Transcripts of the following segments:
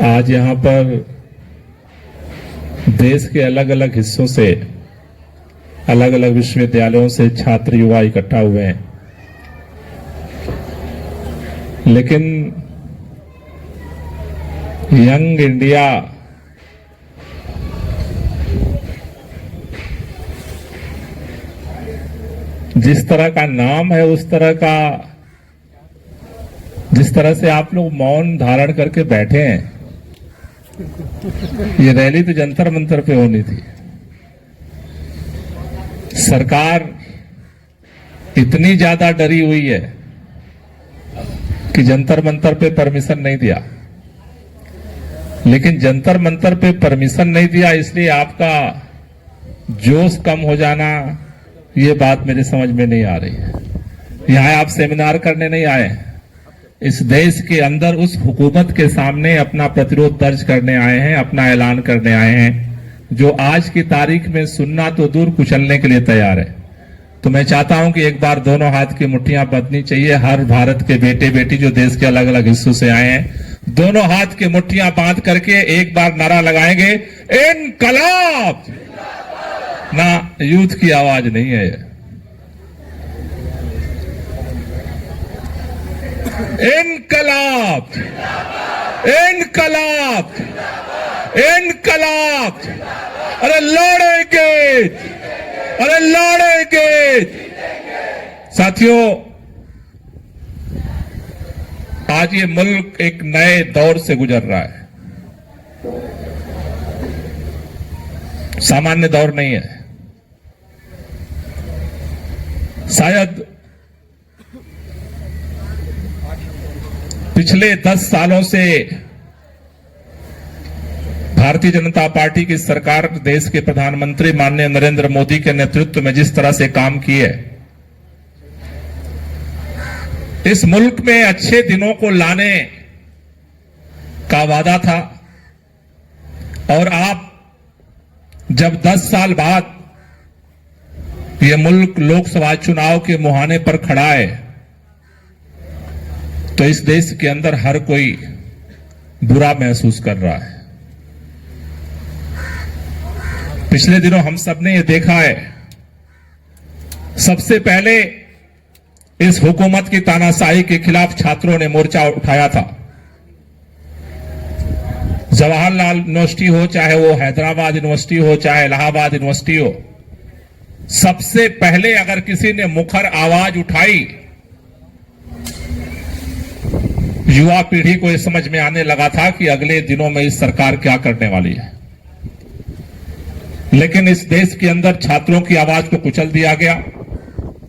आज यहाँ पर देश के अलग अलग हिस्सों से, अलग अलग विश्वविद्यालयों से छात्र युवा इकट्ठा हुए हैं, लेकिन यंग इंडिया जिस तरह का नाम है, उस तरह का, जिस तरह से आप लोग मौन धारण करके बैठे हैं, ये रैली तो जंतर मंतर पे होनी थी। सरकार इतनी ज्यादा डरी हुई है कि जंतर मंतर पे परमिशन नहीं दिया, लेकिन जंतर मंतर पे परमिशन नहीं दिया इसलिए आपका जोश कम हो जाना, ये बात मेरी समझ में नहीं आ रही है। यहां आप सेमिनार करने नहीं आए, इस देश के अंदर उस हुकूमत के सामने अपना प्रतिरोध दर्ज करने आए हैं, अपना ऐलान करने आए हैं, जो आज की तारीख में सुनना तो दूर कुचलने के लिए तैयार है। तो मैं चाहता हूं कि एक बार दोनों हाथ की मुट्ठियां बंधनी चाहिए। हर भारत के बेटे बेटी जो देश के अलग अलग हिस्सों से आए हैं, दोनों हाथ की मुट्ठियां बांध करके एक बार नारा लगाएंगे, इनकलाब। ना यूथ की आवाज नहीं है, इनकलाब, इनकलाब, इनकलाब। अरे लड़ेंगे, अरे लड़ेंगे। साथियों, आज ये मुल्क एक नए दौर से गुजर रहा है, सामान्य दौर नहीं है। शायद पिछले 10 सालों से भारतीय जनता पार्टी की सरकार, देश के प्रधानमंत्री माननीय नरेंद्र मोदी के नेतृत्व में जिस तरह से काम किए, इस मुल्क में अच्छे दिनों को लाने का वादा था। और आप जब 10 साल बाद यह मुल्क लोकसभा चुनाव के मुहाने पर खड़ा है, तो इस देश के अंदर हर कोई बुरा महसूस कर रहा है। पिछले दिनों हम सबने ये देखा है, सबसे पहले इस हुकूमत की तानाशाही के खिलाफ छात्रों ने मोर्चा उठाया था। जवाहरलाल यूनिवर्सिटी हो, चाहे वो हैदराबाद यूनिवर्सिटी हो, चाहे इलाहाबाद यूनिवर्सिटी हो, सबसे पहले अगर किसी ने मुखर आवाज उठाई, युवा पीढ़ी को यह समझ में आने लगा था कि अगले दिनों में इस सरकार क्या करने वाली है। लेकिन इस देश के अंदर छात्रों की आवाज को कुचल दिया गया,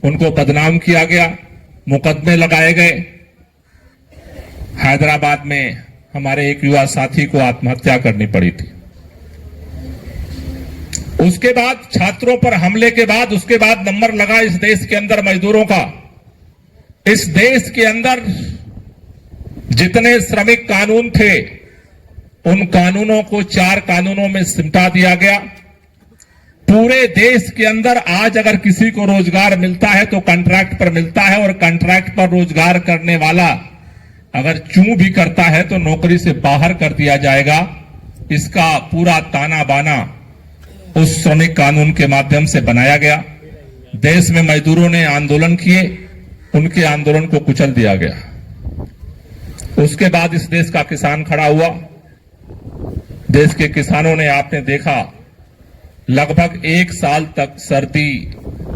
उनको बदनाम किया गया, मुकदमे लगाए गए। हैदराबाद में हमारे एक युवा साथी को आत्महत्या करनी पड़ी थी। उसके बाद छात्रों पर हमले के बाद, उसके बाद नंबर लगा इस देश के अंदर मजदूरों का। इस देश के अंदर जितने श्रमिक कानून थे, उन कानूनों को 4 कानूनों में सिमटा दिया गया। पूरे देश के अंदर आज अगर किसी को रोजगार मिलता है तो कॉन्ट्रैक्ट पर मिलता है, और कॉन्ट्रैक्ट पर रोजगार करने वाला अगर चूं भी करता है तो नौकरी से बाहर कर दिया जाएगा। इसका पूरा ताना बाना उस श्रमिक कानून के माध्यम से बनाया गया। देश में मजदूरों ने आंदोलन किए, उनके आंदोलन को कुचल दिया गया। उसके बाद इस देश का किसान खड़ा हुआ। देश के किसानों ने, आपने देखा, लगभग 1 साल तक सर्दी,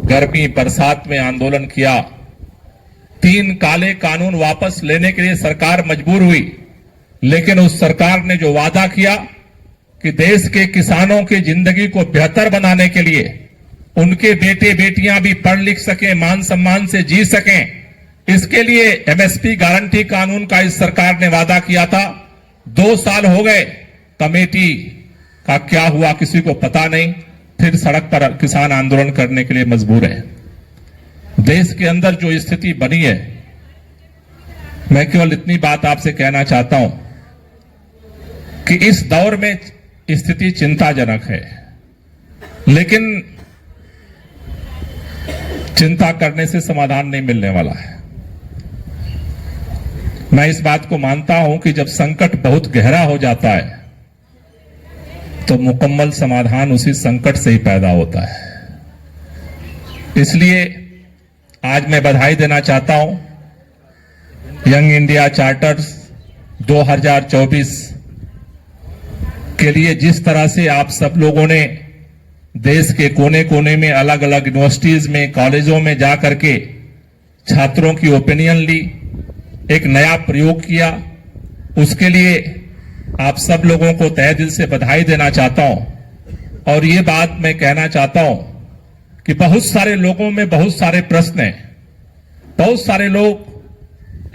गर्मी, बरसात में आंदोलन किया। 3 काले कानून वापस लेने के लिए सरकार मजबूर हुई, लेकिन उस सरकार ने जो वादा किया कि देश के किसानों की जिंदगी को बेहतर बनाने के लिए उनके बेटे बेटियां भी पढ़ लिख सकें, मान सम्मान से जी सकें, इसके लिए एमएसपी गारंटी कानून का इस सरकार ने वादा किया था। 2 साल हो गए, कमेटी का क्या हुआ किसी को पता नहीं। फिर सड़क पर किसान आंदोलन करने के लिए मजबूर है। देश के अंदर जो स्थिति बनी है, मैं केवल इतनी बात आपसे कहना चाहता हूं कि इस दौर में स्थिति चिंताजनक है, लेकिन चिंता करने से समाधान नहीं मिलने वाला है। मैं इस बात को मानता हूं कि जब संकट बहुत गहरा हो जाता है तो मुकम्मल समाधान उसी संकट से ही पैदा होता है। इसलिए आज मैं बधाई देना चाहता हूं यंग इंडिया चार्टर 2024 के लिए। जिस तरह से आप सब लोगों ने देश के कोने कोने में अलग अलग यूनिवर्सिटीज में, कॉलेजों में जाकर के छात्रों की ओपिनियन ली, एक नया प्रयोग किया, उसके लिए आप सब लोगों को तहे दिल से बधाई देना चाहता हूं। और ये बात मैं कहना चाहता हूं कि बहुत सारे लोगों में बहुत सारे प्रश्न हैं, बहुत सारे लोग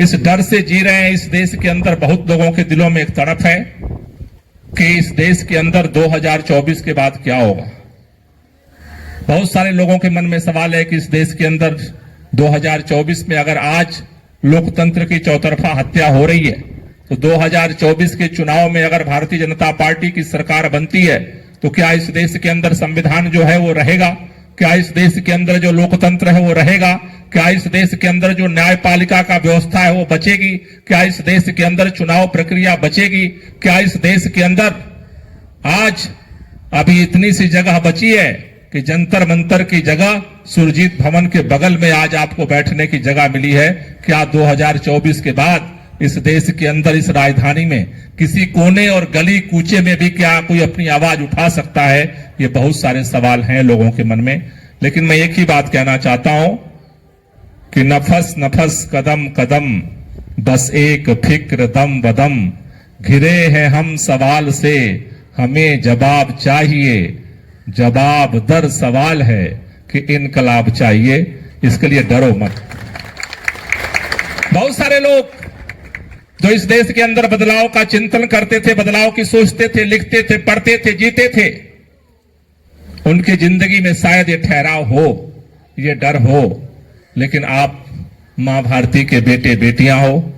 इस डर से जी रहे हैं। इस देश के अंदर बहुत लोगों के दिलों में एक तड़प है कि इस देश के अंदर 2024 के बाद क्या होगा। बहुत सारे लोगों के मन में सवाल है कि इस देश के अंदर 2024 में अगर आज लोकतंत्र की चौतरफा हत्या हो रही है तो 2024 के चुनाव में अगर भारतीय जनता पार्टी की सरकार बनती है तो क्या इस देश के अंदर संविधान जो है वो रहेगा? क्या इस देश के अंदर जो लोकतंत्र है वो रहेगा? क्या इस देश के अंदर जो न्यायपालिका का व्यवस्था है वो बचेगी? क्या इस देश के अंदर चुनाव प्रक्रिया बचेगी? क्या इस देश के अंदर आज अभी इतनी सी जगह बची है कि जंतर मंतर की जगह सुरजीत भवन के बगल में आज आपको बैठने की जगह मिली है? क्या 2024 के बाद इस देश के अंदर, इस राजधानी में किसी कोने और गली कूचे में भी क्या कोई अपनी आवाज उठा सकता है? ये बहुत सारे सवाल हैं लोगों के मन में। लेकिन मैं एक ही बात कहना चाहता हूं कि नफस नफस कदम कदम बस एक फिक्र दम बदम, घिरे हैं हम सवाल से हमें जवाब चाहिए, जवाब दर सवाल है कि इनकलाब चाहिए, इसके लिए डरो मत। बहुत सारे लोग जो इस देश के अंदर बदलाव का चिंतन करते थे, बदलाव की सोचते थे, लिखते थे, पढ़ते थे, जीते थे, उनकी जिंदगी में शायद ये ठहराव हो, ये डर हो। लेकिन आप मां भारती के बेटे बेटियां हो,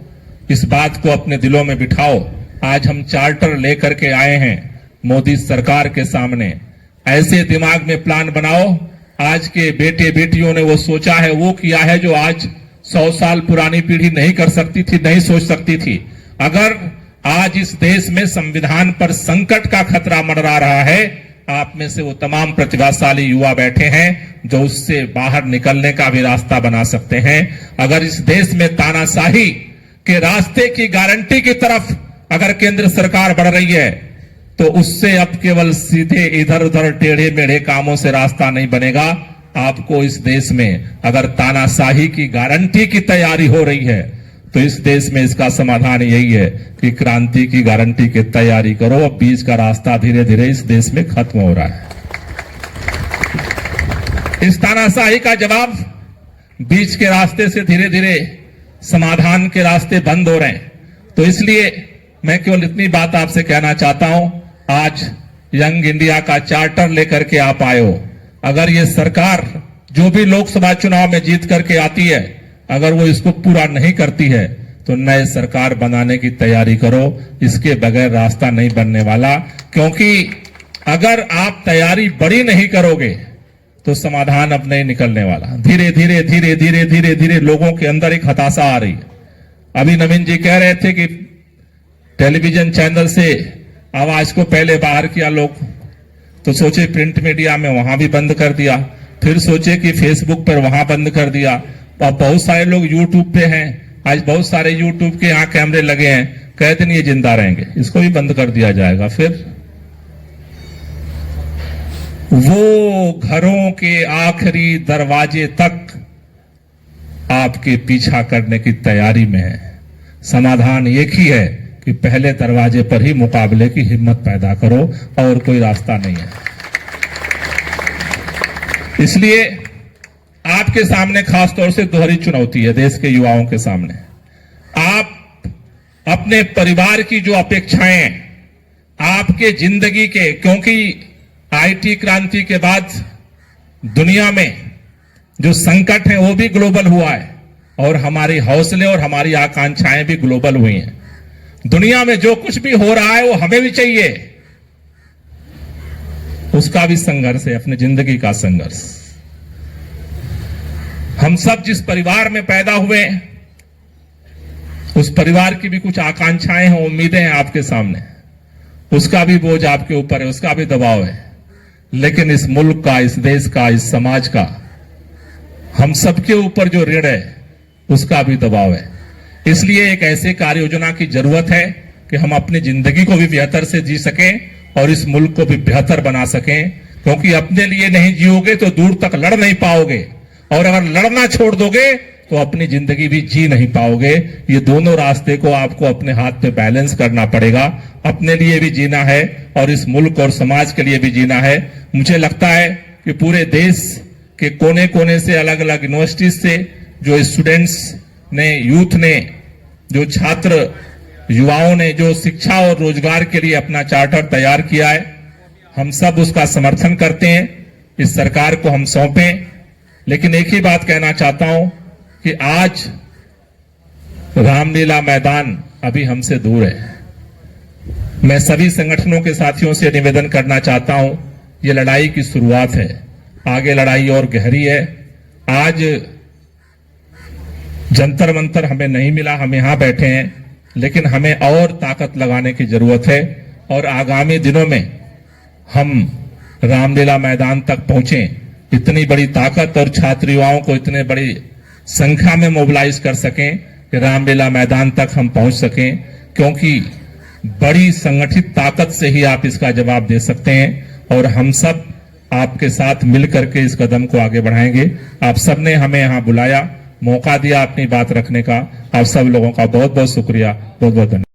इस बात को अपने दिलों में बिठाओ। आज हम चार्टर लेकर के आए हैं मोदी सरकार के सामने। ऐसे दिमाग में प्लान बनाओ, आज के बेटे बेटियों ने वो सोचा है, वो किया है जो आज 100 साल पुरानी पीढ़ी नहीं कर सकती थी, नहीं सोच सकती थी। अगर आज इस देश में संविधान पर संकट का खतरा मंडरा रहा है, आप में से वो तमाम प्रतिभाशाली युवा बैठे हैं जो उससे बाहर निकलने का भी रास्ता बना सकते हैं। अगर इस देश में तानाशाही के रास्ते की गारंटी की तरफ अगर केंद्र सरकार बढ़ रही है तो उससे अब केवल सीधे इधर उधर टेढ़े मेढ़े कामों से रास्ता नहीं बनेगा। आपको इस देश में अगर तानाशाही की गारंटी की तैयारी हो रही है तो इस देश में इसका समाधान यही है कि क्रांति की गारंटी की तैयारी करो। अब बीच का रास्ता धीरे धीरे इस देश में खत्म हो रहा है। इस तानाशाही का जवाब बीच के रास्ते से धीरे धीरे समाधान के रास्ते बंद हो रहे हैं। तो इसलिए मैं केवल इतनी बात आपसे कहना चाहता हूं, आज यंग इंडिया का चार्टर लेकर के आप आए हो। अगर ये सरकार जो भी लोकसभा चुनाव में जीत करके आती है, अगर वो इसको पूरा नहीं करती है तो नए सरकार बनाने की तैयारी करो। इसके बगैर रास्ता नहीं बनने वाला, क्योंकि अगर आप तैयारी बड़ी नहीं करोगे तो समाधान अब नहीं निकलने वाला। धीरे धीरे धीरे धीरे धीरे धीरे लोगों के अंदर एक हताशा आ रही है। अभी नवीन जी कह रहे थे कि टेलीविजन चैनल से आवाज को पहले बाहर किया लोग, तो सोचे प्रिंट मीडिया में वहां भी बंद कर दिया, फिर सोचे कि फेसबुक पर वहां बंद कर दिया। और बहुत सारे लोग यूट्यूब पे हैं, आज बहुत सारे यूट्यूब के यहाँ कैमरे लगे हैं, कहते नहीं ये जिंदा रहेंगे, इसको भी बंद कर दिया जाएगा। फिर वो घरों के आखिरी दरवाजे तक आपके पीछा करने की तैयारी में है। समाधान एक ही है कि पहले दरवाजे पर ही मुकाबले की हिम्मत पैदा करो, और कोई रास्ता नहीं है। इसलिए आपके सामने खासतौर से दोहरी चुनौती है देश के युवाओं के सामने। आप अपने परिवार की जो अपेक्षाएं, आपके जिंदगी के, क्योंकि आईटी क्रांति के बाद दुनिया में जो संकट है वो भी ग्लोबल हुआ है, और हमारे हौसले और हमारी आकांक्षाएं भी ग्लोबल हुई हैं। दुनिया में जो कुछ भी हो रहा है वो हमें भी चाहिए, उसका भी संघर्ष है, अपनी जिंदगी का संघर्ष। हम सब जिस परिवार में पैदा हुए, उस परिवार की भी कुछ आकांक्षाएं हैं, उम्मीदें हैं आपके सामने, उसका भी बोझ आपके ऊपर है, उसका भी दबाव है। लेकिन इस मुल्क का, इस देश का, इस समाज का, हम सबके ऊपर जो ऋण है उसका भी दबाव है। इसलिए एक ऐसे कार्य योजना की जरूरत है कि हम अपनी जिंदगी को भी बेहतर से जी सकें और इस मुल्क को भी बेहतर बना सकें, क्योंकि अपने लिए नहीं जियोगे तो दूर तक लड़ नहीं पाओगे, और अगर लड़ना छोड़ दोगे तो अपनी जिंदगी भी जी नहीं पाओगे। ये दोनों रास्ते को आपको अपने हाथ पे बैलेंस करना पड़ेगा। अपने लिए भी जीना है और इस मुल्क और समाज के लिए भी जीना है। मुझे लगता है कि पूरे देश के कोने कोने से, अलग अलग यूनिवर्सिटीज से जो स्टूडेंट्स ने, यूथ ने, जो छात्र युवाओं ने जो शिक्षा और रोजगार के लिए अपना चार्टर तैयार किया है, हम सब उसका समर्थन करते हैं। इस सरकार को हम सौंपें। लेकिन एक ही बात कहना चाहता हूं कि आज रामलीला मैदान अभी हमसे दूर है। मैं सभी संगठनों के साथियों से निवेदन करना चाहता हूं, ये लड़ाई की शुरुआत है, आगे लड़ाई और गहरी है। आज जंतर मंतर हमें नहीं मिला, हम यहां बैठे हैं, लेकिन हमें और ताकत लगाने की जरूरत है और आगामी दिनों में हम रामलीला मैदान तक पहुंचें, इतनी बड़ी ताकत और छात्र युवाओं को इतने बड़ी संख्या में मोबिलाइज कर सकें कि रामलीला मैदान तक हम पहुंच सकें, क्योंकि बड़ी संगठित ताकत से ही आप इसका जवाब दे सकते हैं और हम सब आपके साथ मिलकर के इस कदम को आगे बढ़ाएंगे। आप सबने हमें यहां बुलाया, मौका दिया अपनी बात रखने का, आप सब लोगों का बहुत बहुत शुक्रिया, बहुत बहुत धन्यवाद।